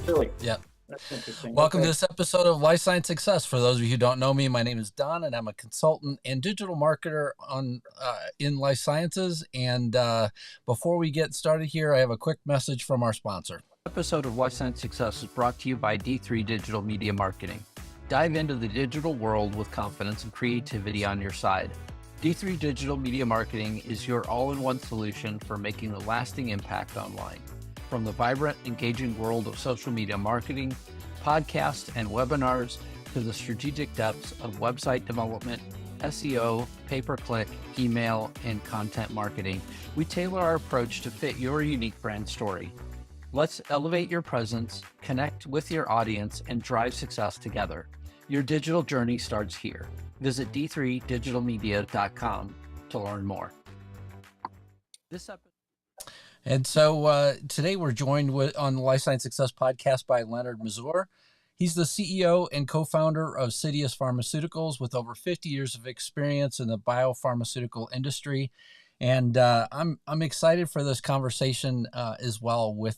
Really? Yep. That's interesting. Welcome to Okay. this episode of Life Science Success. For those of you who don't know me, my name is Don, and I'm a consultant and digital marketer on in life sciences. And before we get started here, I have a quick message from our sponsor. Episode of Life Science Success is brought to you by D3 Digital Media Marketing. Dive into the digital world with confidence and creativity on your side. D3 Digital Media Marketing is your all-in-one solution for making a lasting impact online. From the vibrant, engaging world of social media marketing, podcasts, and webinars to the strategic depths of website development, SEO, pay-per-click, email, and content marketing, we tailor our approach to fit your unique brand story. Let's elevate your presence, connect with your audience, and drive success together. Your digital journey starts here. Visit d3digitalmedia.com to learn more. This episode. And so today we're joined on the Life Science Success podcast by Leonard Mazur. He's the CEO and co-founder of Citius Pharmaceuticals with over 50 years of experience in the biopharmaceutical industry. And I'm excited for this conversation as well with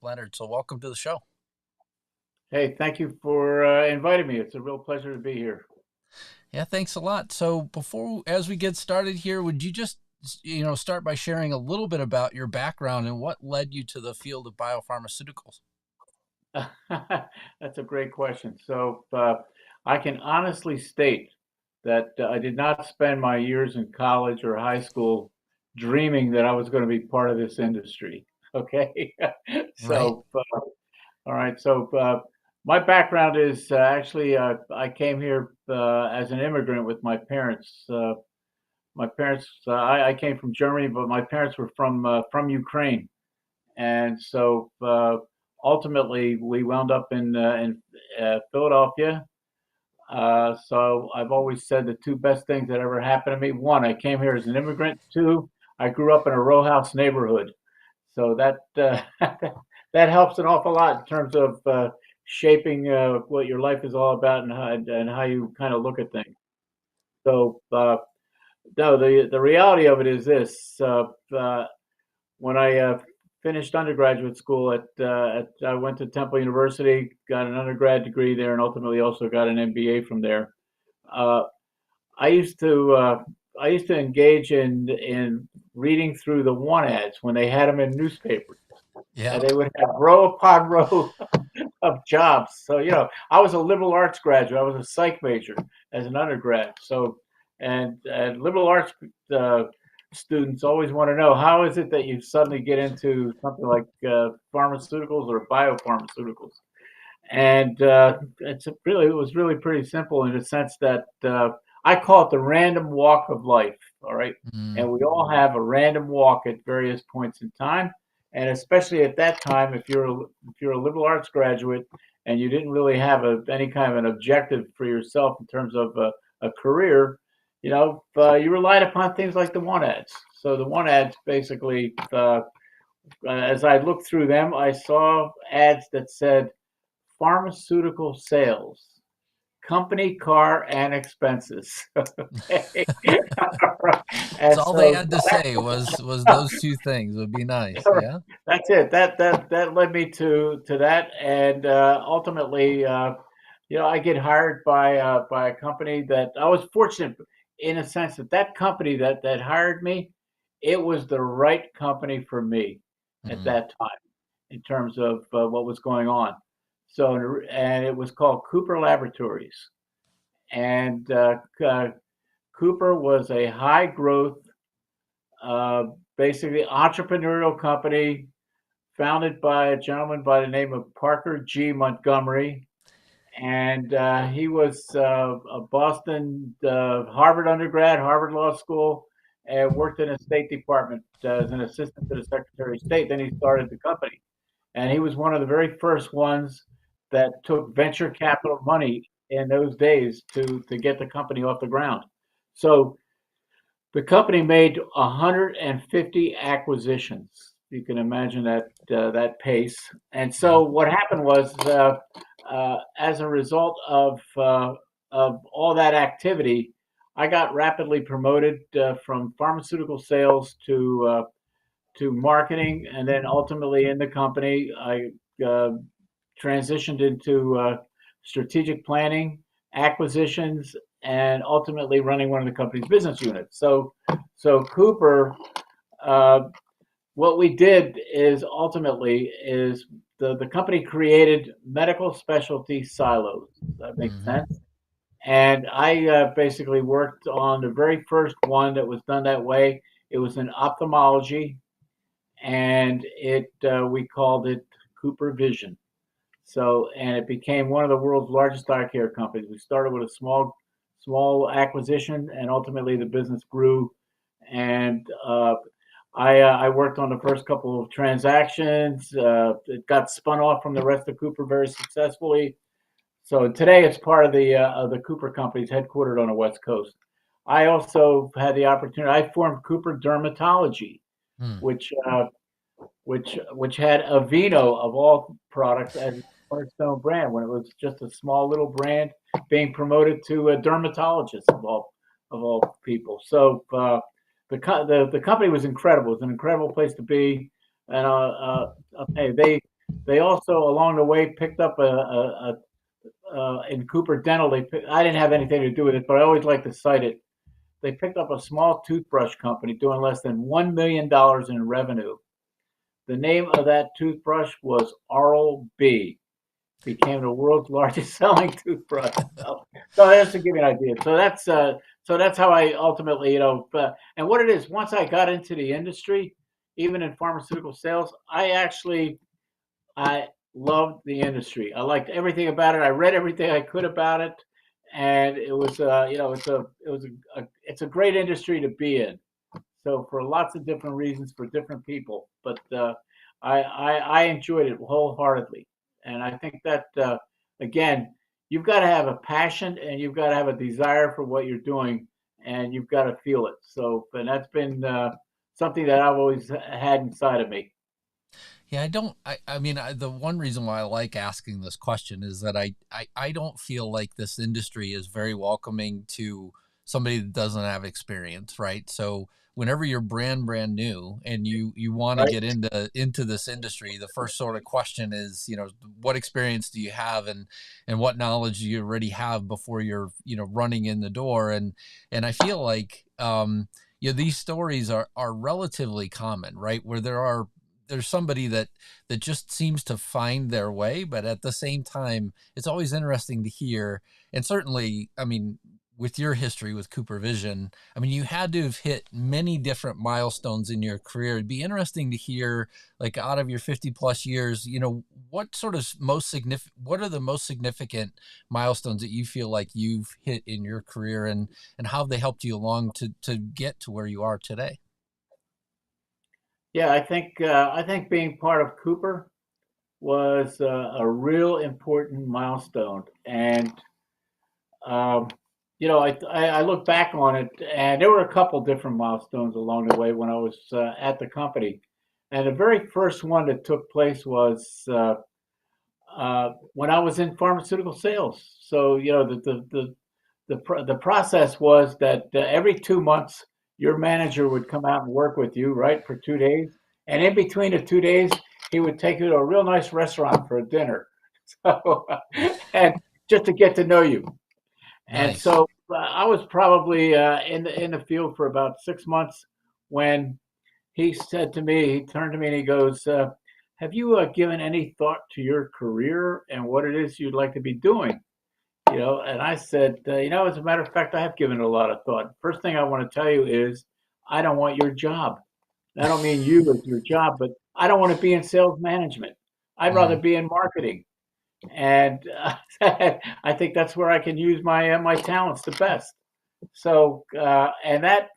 Leonard. So welcome to the show. Hey, thank you for inviting me. It's a real pleasure to be here. Yeah, thanks a lot. So as we get started here, would you just start by sharing a little bit about your background and what led you to the field of biopharmaceuticals? That's a great question. So I can honestly state that I did not spend my years in college or high school dreaming that I was going to be part of this industry. Okay. Right. So, all right. So my background is actually I came here as an immigrant with my parents. I came from Germany, but my parents were from Ukraine, and so ultimately we wound up in Philadelphia. So I've always said the two best things that ever happened to me: one, I came here as an immigrant; two, I grew up in a row house neighborhood. So that that helps an awful lot in terms of shaping what your life is all about and how you kind of look at things. So no, the reality of it is this: when I finished undergraduate school I went to Temple University, got an undergrad degree there, and ultimately also got an MBA from there. Uh, I used to uh, I used to engage in reading through the want ads when they had them in newspapers, Yeah. and they would have row upon row of jobs. So I was a liberal arts graduate. I was a psych major as an undergrad. So and liberal arts uh, students always want to know how is it that you suddenly get into something like pharmaceuticals or biopharmaceuticals. And it was really pretty simple in the sense that I call it the random walk of life. All right, Mm. and we all have a random walk at various points in time, and especially at that time, if you're a liberal arts graduate and you didn't really have any kind of an objective for yourself in terms of a career, you relied upon things like the want ads. So the want ads basically, as I looked through them, I saw ads that said pharmaceutical sales, company car and expenses. Okay. So And all they so had to say was those two things would be nice. Yeah. that's it. That led me to that, and ultimately, I get hired by a company that I was fortunate in a sense that that company that hired me, it was the right company for me at Mm. that time in terms of what was going on. So, and it was called Cooper Laboratories, and Cooper was a high growth, uh, basically entrepreneurial company founded by a gentleman by the name of Parker G. Montgomery. And he was a Boston, Harvard undergrad, Harvard Law School, and worked in a State Department as an assistant to the Secretary of State. Then he started the company. And he was one of the very first ones that took venture capital money in those days to get the company off the ground. So the company made 150 acquisitions. You can imagine that pace. And Yeah. so what happened was, as a result of all that activity, I got rapidly promoted from pharmaceutical sales to marketing, and then ultimately in the company, I uh, transitioned into strategic planning, acquisitions, and ultimately running one of the company's business units. So Cooper, uh, what we did is ultimately is the company created medical specialty silos. Does that make Mm-hmm. sense? And I basically worked on the very first one that was done that way. It was in ophthalmology, and it we called it Cooper Vision. So, and it became one of the world's largest eye care companies. We started with a small acquisition, and ultimately the business grew. And I worked on the first couple of transactions. It got spun off from the rest of Cooper very successfully. So today it's part of the Cooper companies headquartered on the West Coast. I also had the opportunity. I formed Cooper Dermatology, Mm. which had Aveeno of all products as a cornerstone brand when it was just a small little brand being promoted to dermatologists of all people. So the company was incredible. It was an incredible place to be, and okay, they also along the way picked up in Cooper Dental. I didn't have anything to do with it, but I always like to cite it. They picked up a small toothbrush company doing less than $1 million in revenue. The name of that toothbrush was Oral B. Became the world's largest selling toothbrush. So that's to give you an idea. So that's how I ultimately, and what it is. Once I got into the industry, even in pharmaceutical sales, I loved the industry. I liked everything about it. I read everything I could about it, and it was, it's a great industry to be in. So for lots of different reasons for different people, but I enjoyed it wholeheartedly, and I think that again, you've got to have a passion and you've got to have a desire for what you're doing, and you've got to feel it. So, and that's been something that I've always had inside of me. Yeah, I mean, the one reason why I like asking this question is that I don't feel like this industry is very welcoming to somebody that doesn't have experience, right? So whenever you're brand new and you want to Right? get into this industry, the first sort of question is, what experience do you have, and what knowledge do you already have before you're, running in the door. And I feel like, these stories are relatively common, right? Where there's somebody that just seems to find their way, but at the same time it's always interesting to hear. And certainly, I mean, with your history with Cooper Vision, I mean, you had to have hit many different milestones in your career. It'd be interesting to hear, like, out of your 50 plus years, what are the most significant milestones that you feel like you've hit in your career, and how they helped you along to get to where you are today. Yeah, I think being part of Cooper was a real important milestone, and um, I look back on it, and there were a couple different milestones along the way when I was at the company. And the very first one that took place was when I was in pharmaceutical sales. So the process was that every 2 months your manager would come out and work with you, right, for 2 days, and in between the 2 days he would take you to a real nice restaurant for a dinner, so and just to get to know you. And Nice. so I was probably in the field for about 6 months when he turned to me and he goes, "Have you given any thought to your career and what it is you'd like to be doing?" And I said, as a matter of fact, I have given it a lot of thought. First thing I want to tell you is I don't want your job. I don't mean you as your job, but I don't want to be in sales management. I'd rather Mm, be in marketing. And I think that's where I can use my talents the best. So, and that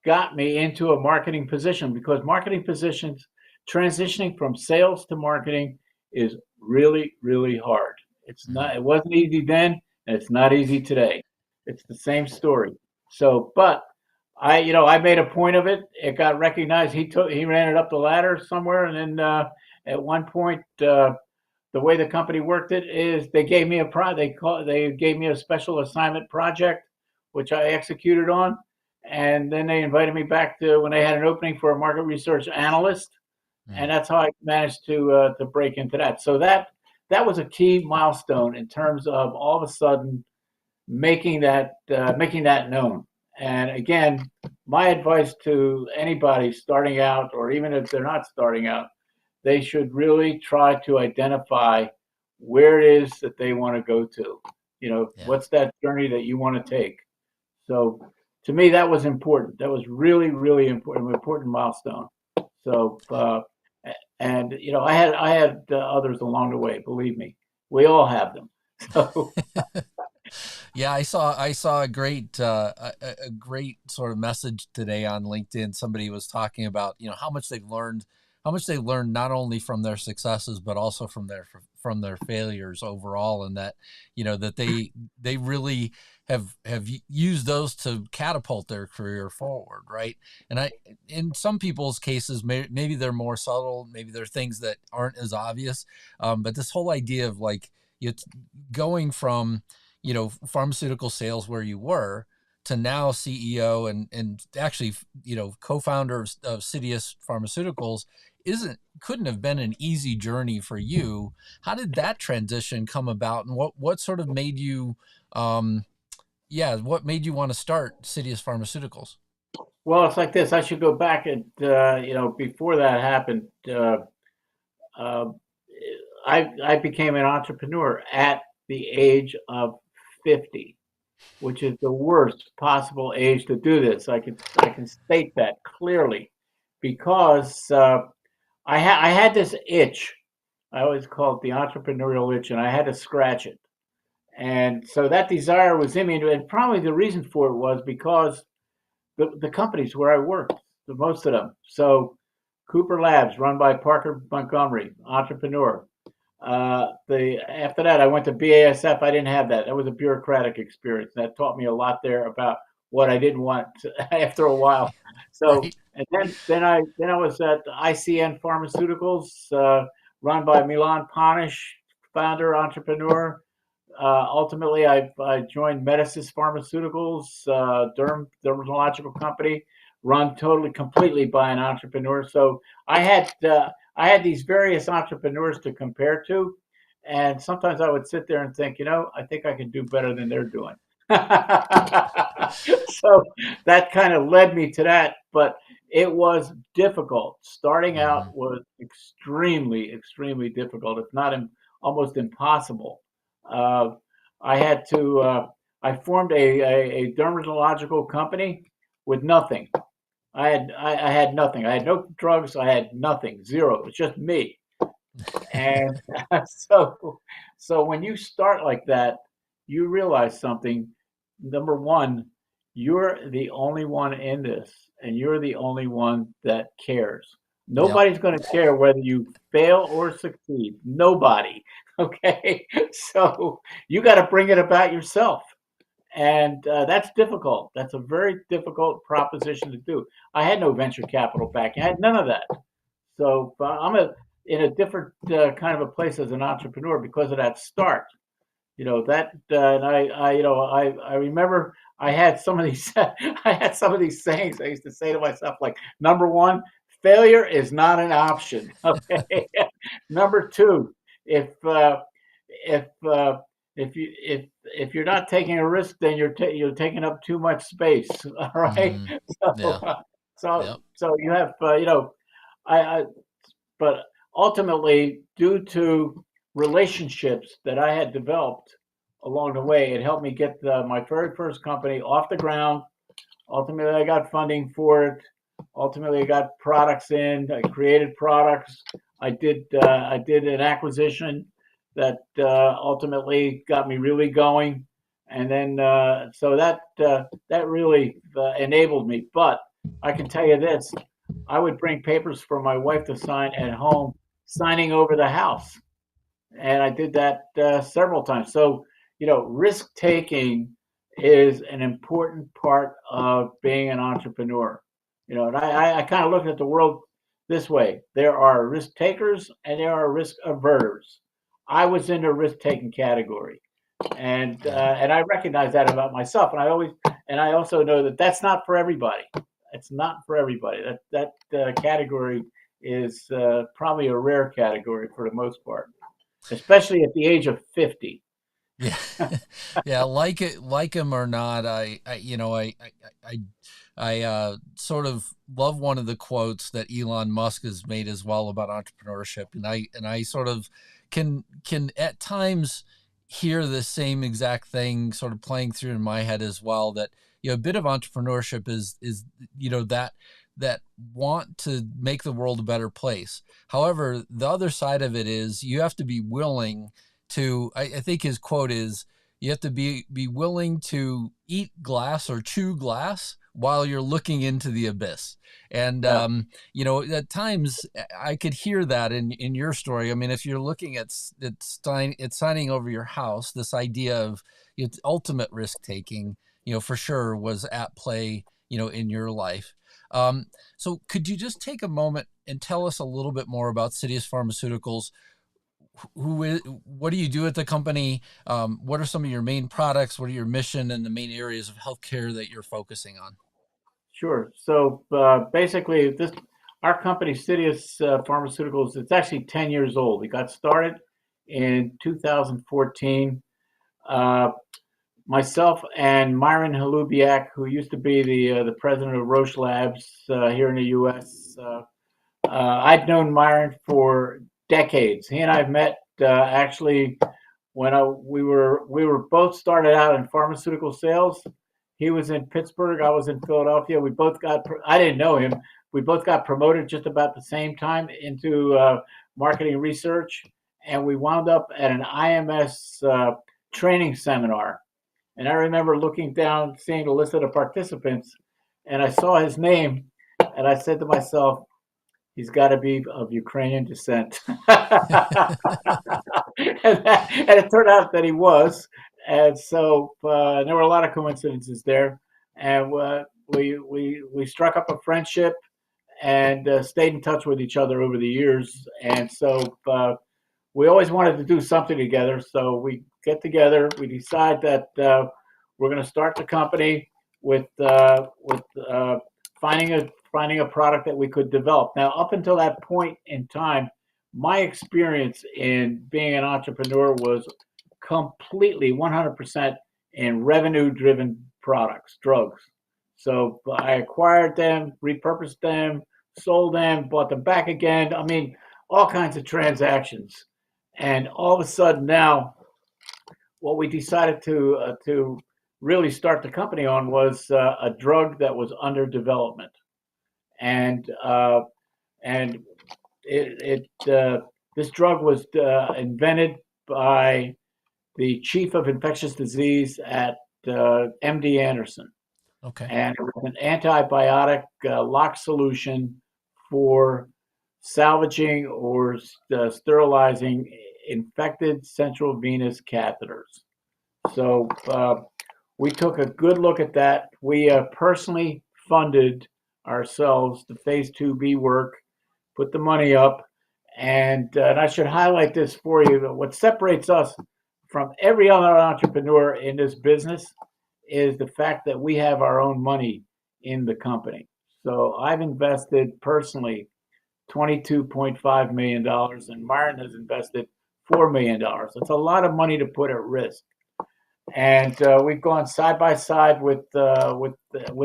got me into a marketing position because marketing positions, transitioning from sales to marketing is really, really hard. mm, It wasn't easy then, and it's not easy today. It's the same story. So, but I made a point of it. It got recognized. He ran it up the ladder somewhere, and then at one point, the way the company worked it is they gave me they gave me a special assignment project, which I executed on, and then they invited me back to when they had an opening for a market research analyst, mm. and that's how I managed to break into that. So that was a key milestone in terms of all of a sudden making that known. And again, my advice to anybody starting out, or even if they're not starting out, they should really try to identify where it is that they want to go to. Yeah. What's that journey that you want to take? So to me, that was important. That was really, really important, an important milestone. So, and I had others along the way. Believe me, we all have them. So, Yeah, I saw a great sort of message today on LinkedIn. Somebody was talking about, how much they learned not only from their successes but also from their failures overall, and that that they really have used those to catapult their career forward, right? And in some people's cases, maybe they're more subtle, maybe they're things that aren't as obvious, but this whole idea of like it's going from pharmaceutical sales where you were to now CEO and actually, co-founder of Citius Pharmaceuticals couldn't have been an easy journey for you. How did that transition come about, and what sort of made you, what made you want to start Citius Pharmaceuticals? well, it's like this. I should go back and before that happened, uh, I became an entrepreneur at the age of 50, which is the worst possible age to do this. I can state that clearly because I had this itch. I always call it the entrepreneurial itch, and I had to scratch it. And so that desire was in me, and probably the reason for it was because the companies where I worked, the most of them. So Cooper Labs, run by Parker Montgomery, entrepreneur. The After that, I went to BASF. I didn't have that. That was a bureaucratic experience. That taught me a lot there about what I didn't want after a while. So, Right. and then I was at ICN Pharmaceuticals, run by Milan Panish, founder entrepreneur. Ultimately, I joined Medicis Pharmaceuticals, dermatological company, run totally, completely by an entrepreneur. So I had these various entrepreneurs to compare to, and sometimes I would sit there and think, I think I can do better than they're doing. So that kind of led me to that, but it was difficult. Starting out Hmm. was extremely, extremely difficult, if not almost impossible. Uh, I had to. I formed a dermatological company with nothing. I had nothing. I had no drugs. I had nothing. Zero. It was just me. And so so when you start like that, you realize something. Number one, you're the only one in this, and you're the only one that cares. Yep. Nobody's going to care whether you fail or succeed. Nobody. Okay. So you got to bring it about yourself. And that's difficult. That's a very difficult proposition to do. I had no venture capital backing. I had none of that. So in a different kind of a place as an entrepreneur because of that start. That, and I remember I had some of these I had some of these sayings I used to say to myself, like, number one, failure is not an option. Okay. Number two, if if uh, if you're not taking a risk, then you're taking up too much space. All right. Hmm. So Yeah. Yep. so you have I but ultimately, due to relationships that I had developed along the way, it helped me get my very first company off the ground. Ultimately, I got funding for it. Ultimately, I got products in. I created products. I did an acquisition that ultimately got me really going, and then so that really enabled me. But I can tell you this: I would bring papers for my wife to sign at home, signing over the house, and I did that several times. So risk taking is an important part of being an entrepreneur. And I kind of look at the world this way: there are risk takers and there are risk averters. I was in the risk taking category, Yeah. and I recognize that about myself. And I also know that that's not for everybody. It's not for everybody. That category is probably a rare category for the most part. especially at the age of 50. Yeah, yeah. Like him or not, I sort of love one of the quotes that Elon Musk has made as well about entrepreneurship, and I sort of can at times hear the same exact thing sort of playing through in my head as well. That a bit of entrepreneurship is that want to make the world a better place. However, the other side of it is you have to be willing to, I think his quote is, you have to be willing to eat glass or chew glass while you're looking into the abyss. And Yeah. at times I could hear that in your story. I mean, if you're looking at signing over your house, this idea of it's ultimate risk taking, for sure was at play, in your life. So could you just take a moment and tell us a little bit more about Citius Pharmaceuticals? What do you do at the company? What are some of your main products? What are your mission and the main areas of healthcare that you're focusing on? Sure. So basically, our company, Citius Pharmaceuticals, it's actually 10 years old. We got started in 2014. Uh, Myself and Myron Halubiak, who used to be the president of Roche Labs here in the U.S. I'd known Myron for decades. He and I met actually when we were both started out in pharmaceutical sales. He was in Pittsburgh. I was in Philadelphia. We both got. I didn't know him. We both got promoted just about the same time into marketing research, and we wound up at an IMS training seminar. And I remember looking down, seeing the list of the participants, and I saw his name, and I said to myself, he's got to be of Ukrainian descent. And it turned out that he was. And so there were a lot of coincidences there. And we struck up a friendship and stayed in touch with each other over the years. And so we always wanted to do something together. So we get together. We decide that we're going to start the company with finding a product that we could develop. Now, up until that point in time, my experience in being an entrepreneur was completely 100% in revenue-driven products, drugs. So I acquired them, repurposed them, sold them, bought them back again. I mean, all kinds of transactions. And all of a sudden now, what we decided to really start the company on was a drug that was under development, and and this drug was invented by the chief of infectious disease at MD Anderson, Okay. and it was an antibiotic lock solution for salvaging or sterilizing infected central venous catheters. So we took a good look at that. We personally funded ourselves the phase 2B work, put the money up, and I should highlight this for you. What separates us from every other entrepreneur in this business is the fact that we have our own money in the company. So I've invested personally $22.5 million, and Myron has invested $4 million. It's a lot of money to put at risk. And we've gone side by side with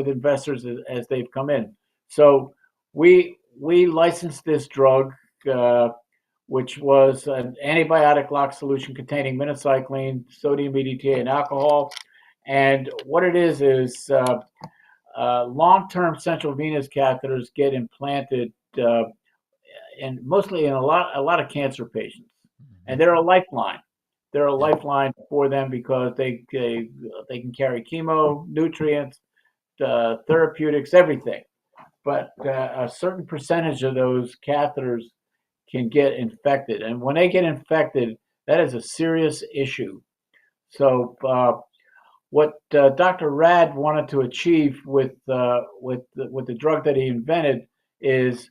investors as they've come in. So we licensed this drug, which was an antibiotic lock solution containing minocycline, sodium EDTA, and alcohol. And what it is long-term central venous catheters get implanted, and mostly in a lot of cancer patients, and they're a lifeline. They're a lifeline for them because they can carry chemo, nutrients, therapeutics, everything. But a certain percentage of those catheters can get infected, and when they get infected, that is a serious issue. So what Dr. Rad wanted to achieve with the drug that he invented is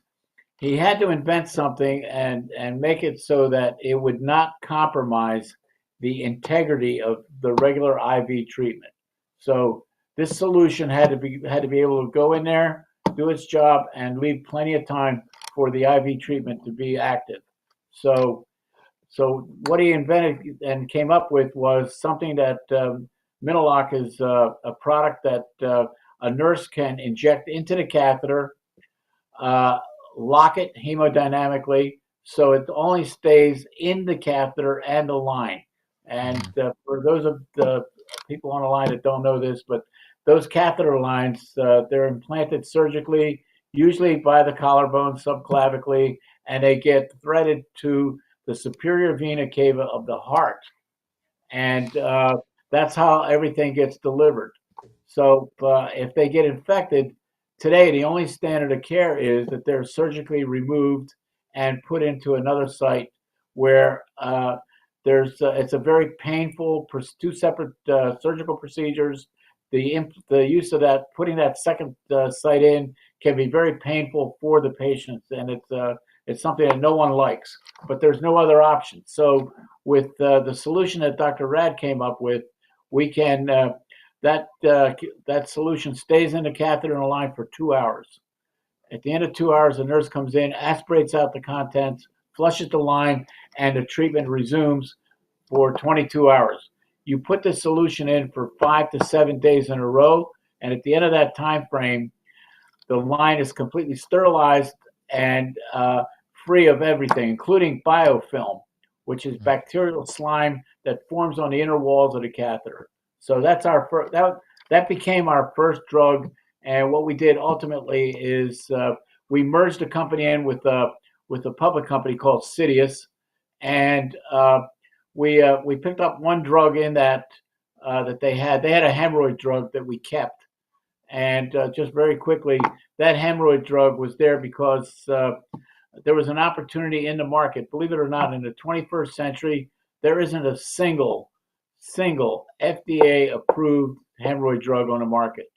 he had to invent something and make it so that it would not compromise the integrity of the regular IV treatment. So this solution had to be able to go in there, do its job, and leave plenty of time for the IV treatment to be active. So So what he invented and came up with was something that Minilock is a product that a nurse can inject into the catheter, uh, lock it hemodynamically, so it only stays in the catheter and the line. And for those of the people on the line that don't know this, but those catheter lines, they're implanted surgically, usually by the collarbone subclavically, and they get threaded to the superior vena cava of the heart. And that's how everything gets delivered. So if they get infected, today the only standard of care is that they're surgically removed and put into another site where it's a very painful, two separate surgical procedures. The use of that, putting that second site in, can be very painful for the patients, and it's something that no one likes. But there's no other option. So with the solution that Dr. Rad came up with, we can that solution stays in the catheter in the line for 2 hours. At the end of 2 hours, the nurse comes in, aspirates out the contents, flushes the line, and the treatment resumes for 22 hours. You put the solution in for 5 to 7 days in a row, and at the end of that time frame, the line is completely sterilized and free of everything, including biofilm, which is bacterial slime that forms on the inner walls of the catheter. So that's our that became our first drug. And what we did ultimately is we merged the company in with a public company called Citius, and we picked up one drug in that that they had. They had a hemorrhoid drug that we kept. And just very quickly, that hemorrhoid drug was there because there was an opportunity in the market. Believe it or not, in the 21st century, there isn't a single FDA-approved hemorrhoid drug on the market.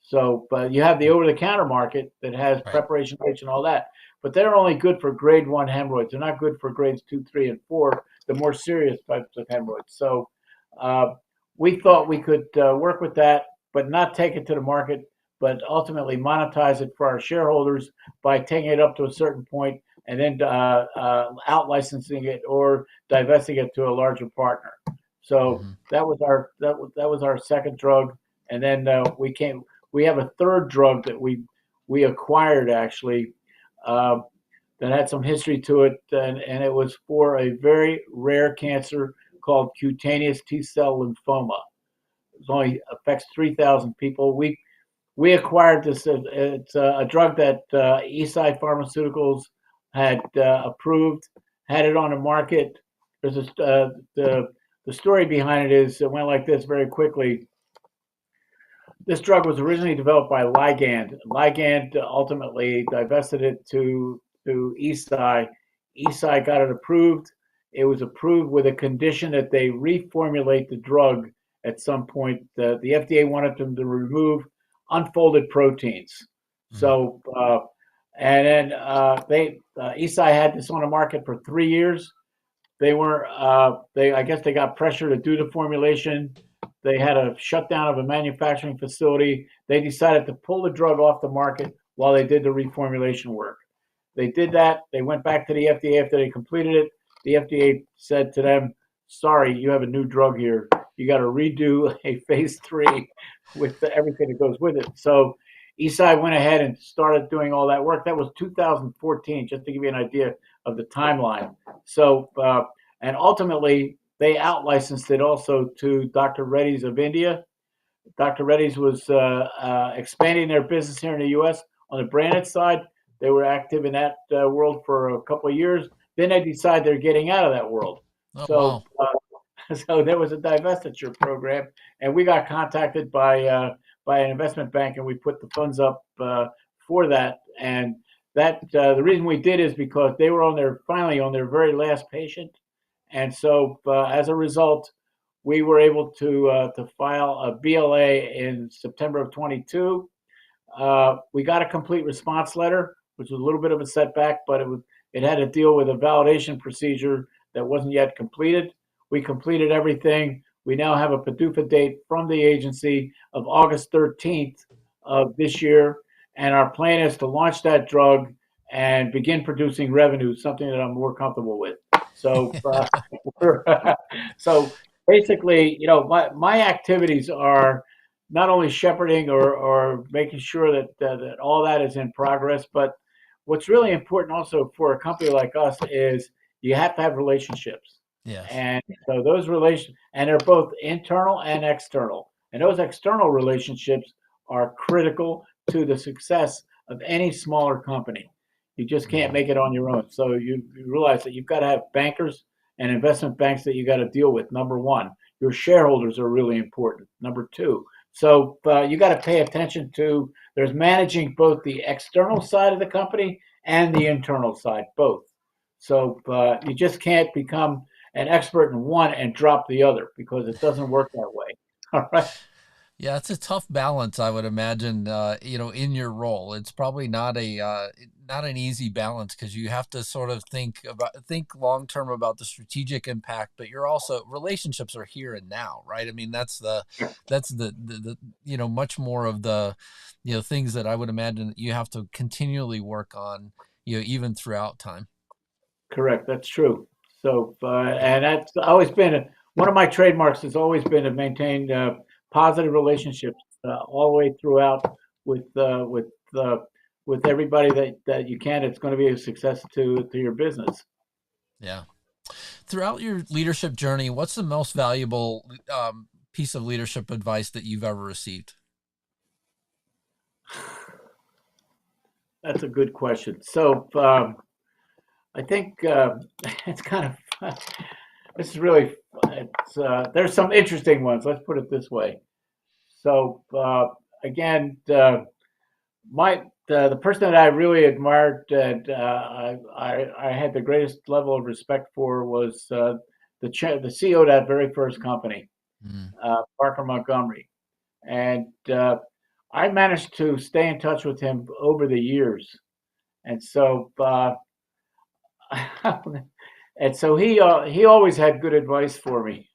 So, but you have the over-the-counter market that has preparation rates and all that. But they're only good for grade 1 hemorrhoids. They're not good for grades 2, 3, and 4, the more serious types of hemorrhoids. So we thought we could work with that, but not take it to the market, but ultimately monetize it for our shareholders by taking it up to a certain point and then out licensing it or divesting it to a larger partner. So that was our second drug, and then we have a third drug that we acquired actually that had some history to it, and it was for a very rare cancer called cutaneous T-cell lymphoma. It only affects 3,000 people. We acquired this. It's a drug that Eisai Pharmaceuticals had approved, had it on the market. There's the story behind it is it went like this very quickly. This drug was originally developed by Ligand. Ligand ultimately divested it to Eisai. Eisai got it approved. It was approved with a condition that they reformulate the drug at some point. The FDA wanted them to remove unfolded proteins. So, and then Eisai had this on the market for 3 years. They were, I guess they got pressure to do the formulation. They had a shutdown of a manufacturing facility. They decided to pull the drug off the market while they did the reformulation work. They did that. They went back to the FDA after they completed it. The FDA said to them, sorry, you have a new drug here. You got to redo a phase 3 with everything that goes with it. So Eisai went ahead and started doing all that work. That was 2014, just to give you an idea of the timeline. So, and ultimately, they out-licensed it also to Dr. Reddy's of India. Dr. Reddy's was expanding their business here in the U.S. on the branded side. They were active in that world for a couple of years. Then they decided they're getting out of that world. Wow. So there was a divestiture program, and we got contacted by an investment bank, and we put the funds up for that. And that the reason we did is because they were finally on their very last patient, and so as a result, we were able to file a BLA in September of 22. We got a complete response letter, which was a little bit of a setback, but it had to deal with a validation procedure that wasn't yet completed. We completed everything. We now have a PDUFA date from the agency of August 13th of this year, and our plan is to launch that drug and begin producing revenue, something that I'm more comfortable with. So, so basically, my activities are not only shepherding or making sure that all that is in progress, but what's really important also for a company like us is you have to have relationships. Yes. And so those relations, and they're both internal and external. And those external relationships are critical to the success of any smaller company. You just can't Mhm. make it on your own. So you realize that you've got to have bankers and investment banks that you got to deal with. Number one, your shareholders are really important. Number two, so you got to pay attention to there's managing both the external side of the company and the internal side, both. So you just can't become an expert in one and drop the other because it doesn't work that way. All right. Yeah, it's a tough balance, I would imagine. In your role, it's probably not an easy balance because you have to sort of think long term about the strategic impact, but you're also relationships are here and now, right? I mean, that's the much more of the things that I would imagine that you have to continually work on, even throughout time. Correct. That's true. So, and that's always been one of my trademarks has always been to maintain positive relationships all the way throughout with with everybody that you can. It's going to be a success to your business. Yeah. Throughout your leadership journey, what's the most valuable piece of leadership advice that you've ever received? That's a good question. So, I think it's kind of this is really there's some interesting ones. Let's put it this way. So again, my the person that I really admired that I had the greatest level of respect for was the CEO of that very first company, Mm. Parker Montgomery, and I managed to stay in touch with him over the years, and so and so he always had good advice for me.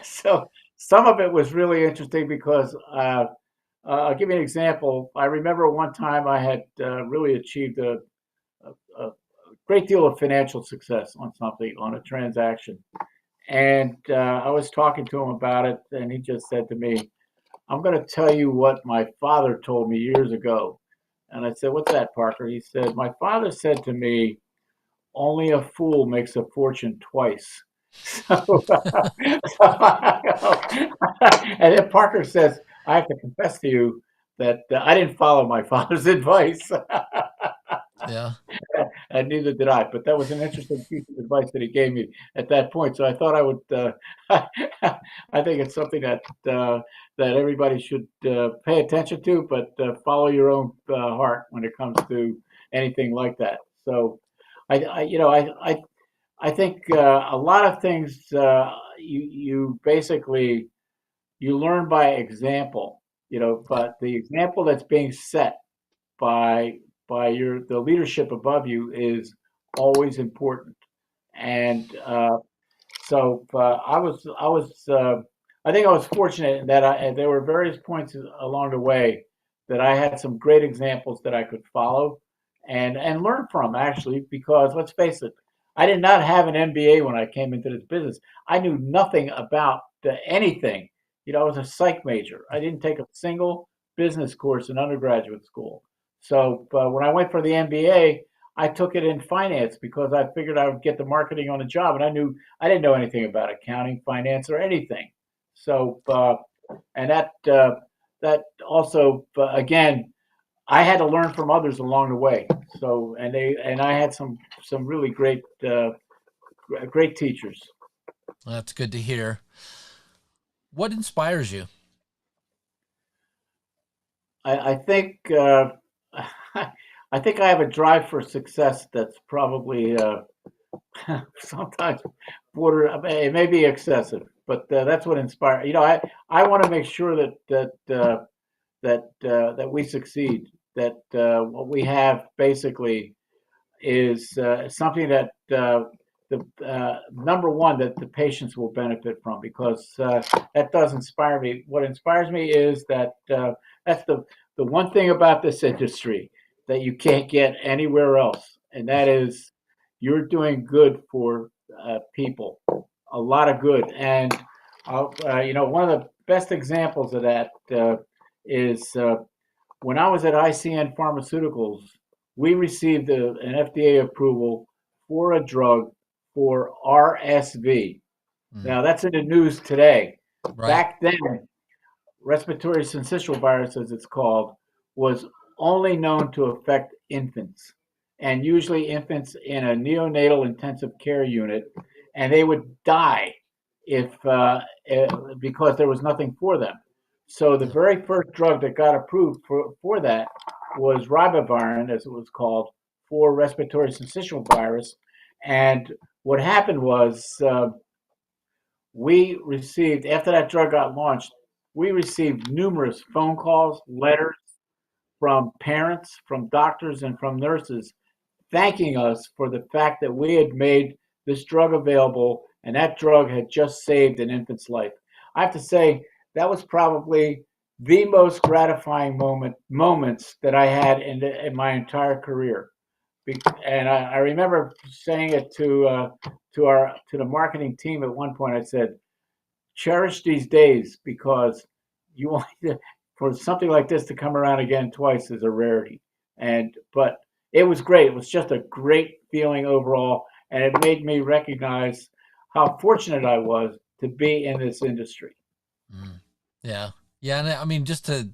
So some of it was really interesting because I'll give you an example. I remember one time I had really achieved a great deal of financial success on something, on a transaction. And I was talking to him about it, and he just said to me, I'm going to tell you what my father told me years ago. And I said, What's that, Parker? He said, My father said to me, only a fool makes a fortune twice. So, and then Parker says, I have to confess to you that I didn't follow my father's advice, Yeah. and neither did I. But that was an interesting piece of advice that he gave me at that point. So I thought I would. I think it's something that everybody should pay attention to, but follow your own heart when it comes to anything like that. So I think a lot of things you basically you learn by example, Yeah. but the example that's being set by the leadership above you is always important. And so I think I was fortunate in that there were various points along the way that I had some great examples that I could follow and learn from actually because let's face it, I did not have an MBA when I came into this business. I knew nothing about anything. I was a psych major. I didn't take a single business course in undergraduate school. So when I went for the MBA, I took it in finance because I figured I would get the marketing on the job, and I didn't know anything about accounting, finance, or anything. So, and that also, again, I had to learn from others along the way. So, and I had some really great teachers. That's good to hear. What inspires you? I think I think I have a drive for success that's probably sometimes it may be excessive, but that's what inspires. I want to make sure that we succeed. That what we have basically is something that the number one that the patients will benefit from because that does inspire me. What inspires me is that that's the one thing about this industry. that you can't get anywhere else, and that is you're doing good for people, a lot of good. And one of the best examples of that is when I was at ICN Pharmaceuticals, we received an FDA approval for a drug for RSV. Mm, Now, that's in the news today. right. Back then, respiratory syncytial virus, as it's called, was only known to affect infants, and usually infants in a neonatal intensive care unit, and they would die if because there was nothing for them. So the Yeah. very first drug that got approved for that was ribavirin, as it was called, for respiratory syncytial virus. And what happened was we received, after that drug got launched, we received numerous phone calls, letters from parents, from doctors, and from nurses thanking us for the fact that we had made this drug available and that drug had just saved an infant's life. I have to say, that was probably the most gratifying moments that I had in my entire career. And I remember saying it to the marketing team at one point. I said, cherish these days because you want for something like this to come around again twice is a rarity. And but it was great. It was just a great feeling overall, and it made me recognize how fortunate I was to be in this industry. Mm, yeah. Yeah. And I mean, just to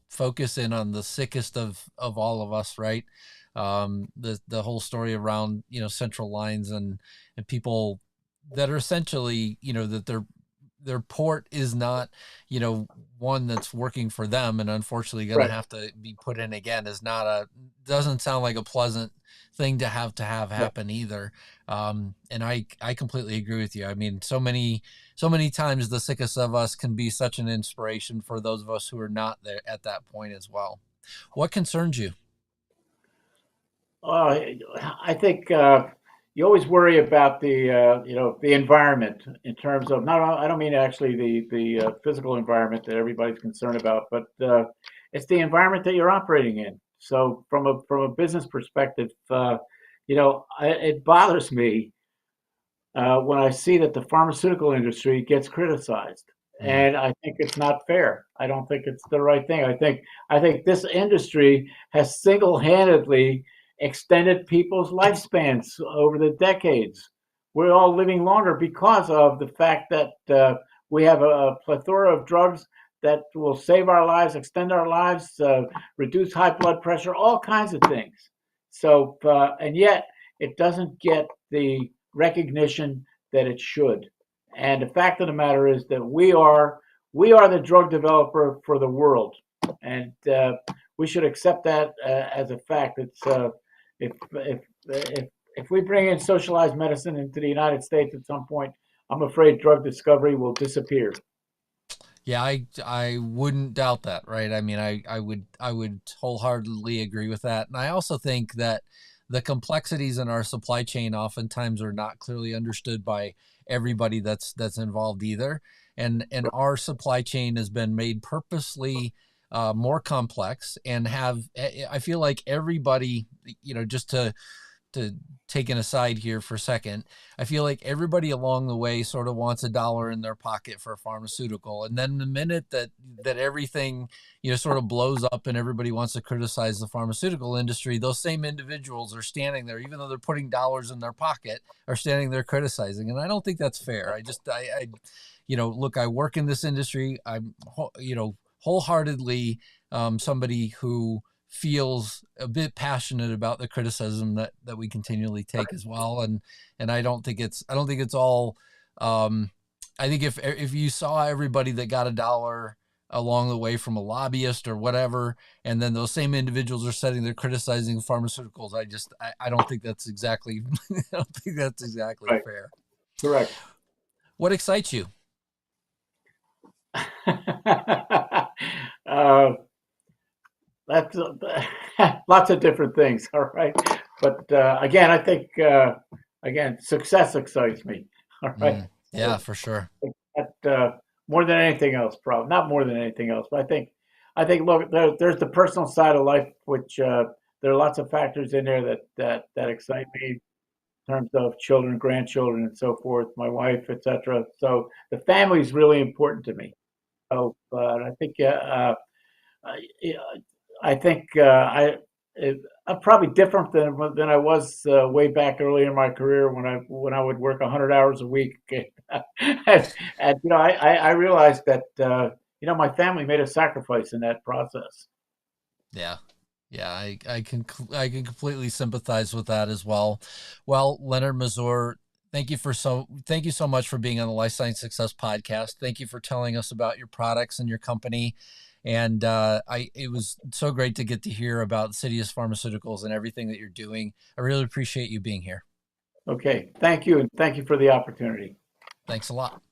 focus in on the sickest of all of us, right? The whole story around, central lines and people that are essentially, that their port is not, one that's working for them and unfortunately going to Right. have to be put in again is not doesn't sound like a pleasant thing to have Right. happen either. And I completely agree with you. I mean, so many times the sickest of us can be such an inspiration for those of us who are not there at that point as well. What concerns you? Uh, I think you always worry about the environment in terms of not. I don't mean actually the physical environment that everybody's concerned about, but it's the environment that you're operating in. So from a business perspective, it bothers me when I see that the pharmaceutical industry gets criticized, Mm, and I think it's not fair. I don't think it's the right thing. I think this industry has single-handedly extended people's lifespans over the decades. We're all living longer because of the fact that we have a plethora of drugs that will save our lives, extend our lives, reduce high blood pressure, all kinds of things. So, and yet it doesn't get the recognition that it should. And the fact of the matter is that we are the drug developer for the world, and we should accept that as a fact. It's if we bring in socialized medicine into the United States at some point, I'm afraid drug discovery will disappear. yeah, I wouldn't doubt that, right? I mean, I would wholeheartedly agree with that. And I also think that the complexities in our supply chain oftentimes are not clearly understood by everybody that's involved either. And our supply chain has been made purposely more complex and I feel like everybody, just to take an aside here for a second, I feel like everybody along the way sort of wants a dollar in their pocket for a pharmaceutical. And then the minute that everything, sort of blows up and everybody wants to criticize the pharmaceutical industry, those same individuals are standing there, even though they're putting dollars in their pocket, are standing there criticizing. And I don't think that's fair. Look, I work in this industry. I'm, wholeheartedly somebody who feels a bit passionate about the criticism that we continually take as well. And I don't think it's all, I think if you saw everybody that got a dollar along the way from a lobbyist or whatever, and then those same individuals are sitting there criticizing pharmaceuticals, I don't think that's exactly I don't think that's exactly Right. fair. Correct. What excites you? uh, that's lots of different things. All right, but again, I think again, success excites me. All right, Yeah, for sure. that more than anything else, probably not more than anything else, but I think look, there's the personal side of life which there are lots of factors in there that excite me in terms of children, grandchildren, and so forth, my wife, etc. So the family is really important to me. So, but I think I, I think I'm probably different than I was way back early in my career when I would work 100 hours a week, and I realized that my family made a sacrifice in that process. Yeah. Yeah, I can completely sympathize with that as well. Well, Leonard Mazur, thank you so much for being on the Life Science Success Podcast. Thank you for telling us about your products and your company. And it was so great to get to hear about Citius Pharmaceuticals and everything that you're doing. I really appreciate you being here. Okay, thank you, and thank you for the opportunity. Thanks a lot.